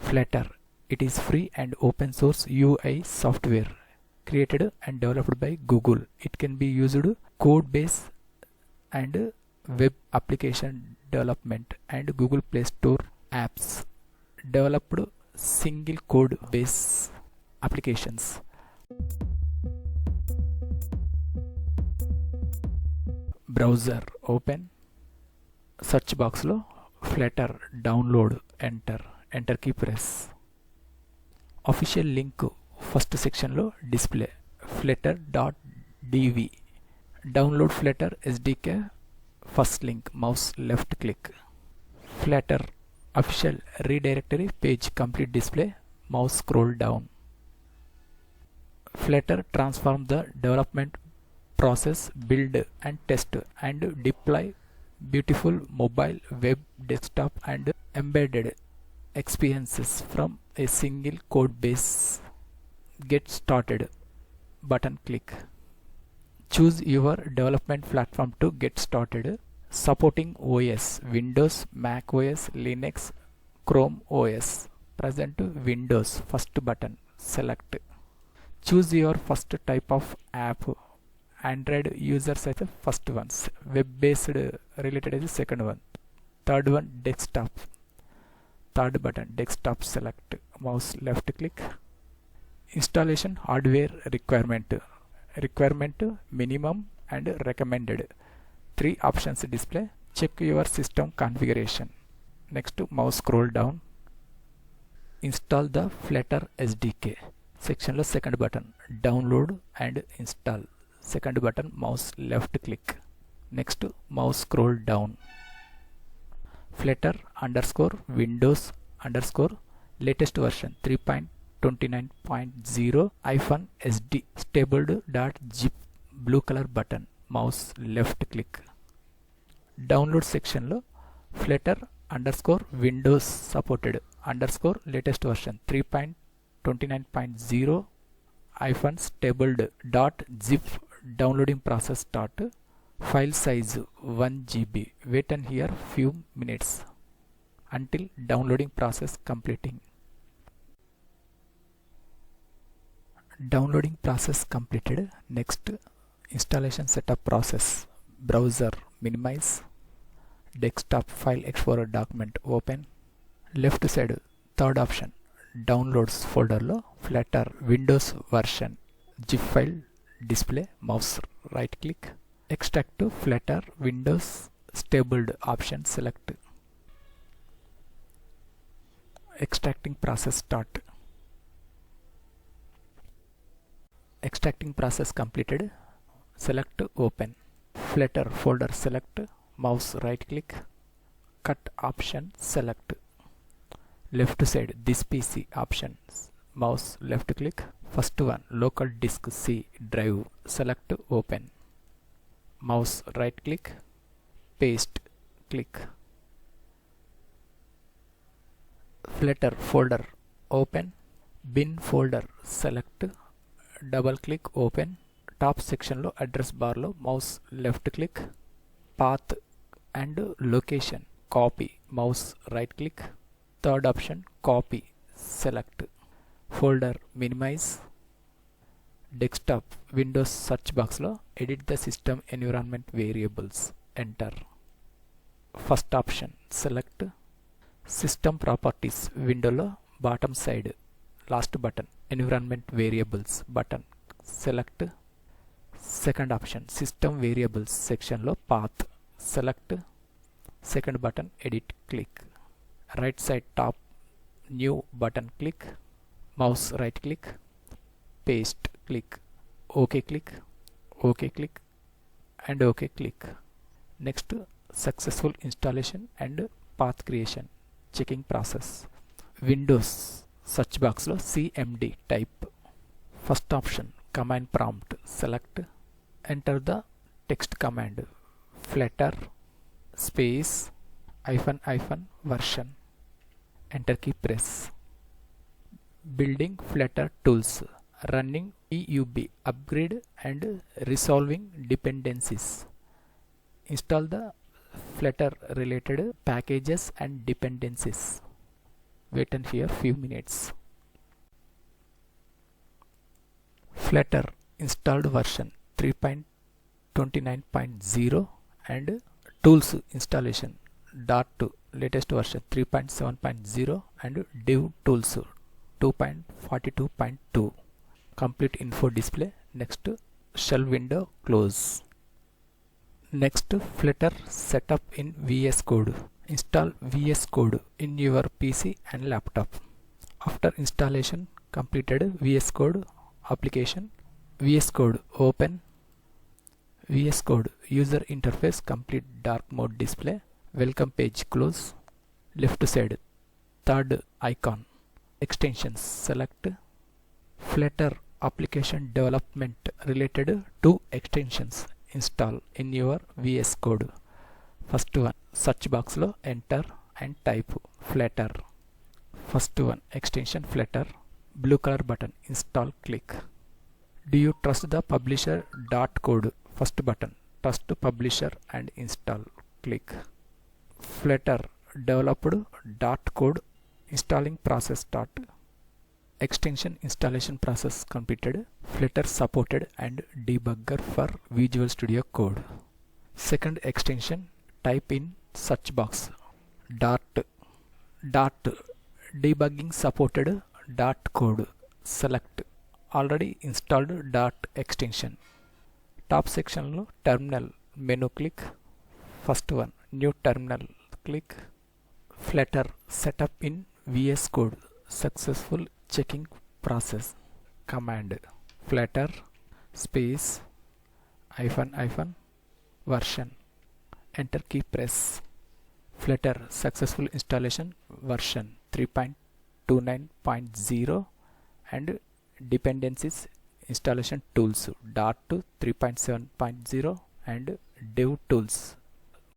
Flutter. It is free and open source UI software created and developed by Google. It can be used code base and web application development and Google Play Store apps. Developed single code base applications. Browser open. Search box lo Flutter download enter key press. Official link first section lo display flutter.dv. Download Flutter SDK first link, mouse left click. Flutter official redirectory page complete display, mouse scroll down. Flutter transform the development process, build and test and deploy beautiful mobile, web, desktop and embedded experiences from a single code base. Get started button click. Choose your development platform to get started. Supporting OS, Windows, Mac OS, Linux, Chrome OS. Present Windows, first button, select. Choose your first type of app. Android users as the first ones, web based related as the second one. Third one, desktop. Third button, desktop, select. Mouse left click. Installation hardware requirement. Requirement minimum and recommended. 3 options display. Check your system configuration. Next, mouse scroll down. Install the Flutter SDK. Section lo second button, download and install. Second button, mouse left click. Next, mouse scroll down. Flutter _Windows _ latest version 3.29.0 -SD stabled.zip blue color button, mouse left click. Download section lo Flutter _Windows supported _ latest version 3.29.0 stabled.zip. Downloading process start. File size 1 GB. Wait and hear few minutes until downloading process completing. Downloading process completed. Next, installation setup process. Browser minimize. Desktop file explorer document open. Left side third option, downloads folder lo Flutter Windows version zip file display, mouse right click. Extract to Flutter Windows stabled option select. Extracting process start. Extracting process completed. Select open. Flutter folder select, mouse right click. Cut option select. Left side this PC options, mouse left click. First one, local disk C drive, select open. Mouse right click, paste, click. Flutter folder open. Bin folder select, double click open. Top section lo address bar lo mouse left click. Path and location copy, mouse right click. Third option copy, select. Folder minimize. Desktop Windows search box lo edit the system environment variables, enter. First option select. System properties window lo bottom side last button, environment variables button, select. Second option system variables section lo path, select. Second button edit, click. Right side top new button click. Mouse right click, paste, click. OK click, OK click and OK click. Next, successful installation and path creation checking process. Windows search box lo CMD type. First option command prompt select. Enter the text command flutter space -- version. Enter key press. Building Flutter tools, running EUB, upgrade and resolving dependencies. Install the Flutter related packages and dependencies. Wait and here few minutes. Flutter installed version 3.29.0 and tools installation .2 latest version 3.7.0 and div tools 2.42.2. Complete info display. Next, shell window close. Next, Flutter setup in VS Code. Install VS Code in your PC and laptop. After installation completed, VS Code application, VS Code open, VS Code user interface, complete dark mode display, welcome page close, left side third icon, extensions select, Flutter application development related to extensions install in your VS Code. First one, search box lo enter and type Flutter. First one, extension Flutter, blue color button, install, click. Do you trust the publisher .code? First button, trust publisher and install, click. Flutter developed .code installing process start. Extension installation process completed. Flutter supported and debugger for Visual Studio Code. Second extension, type in search box dot debugging supported .code, select already installed extension. Top section lo terminal menu click. First one, new terminal click. Flutter setup in VS Code, successful checking process. Command Flutter space -- version, enter key press. Flutter successful installation version 3.29.0 and dependencies installation tools .2 3.7.0 and div tools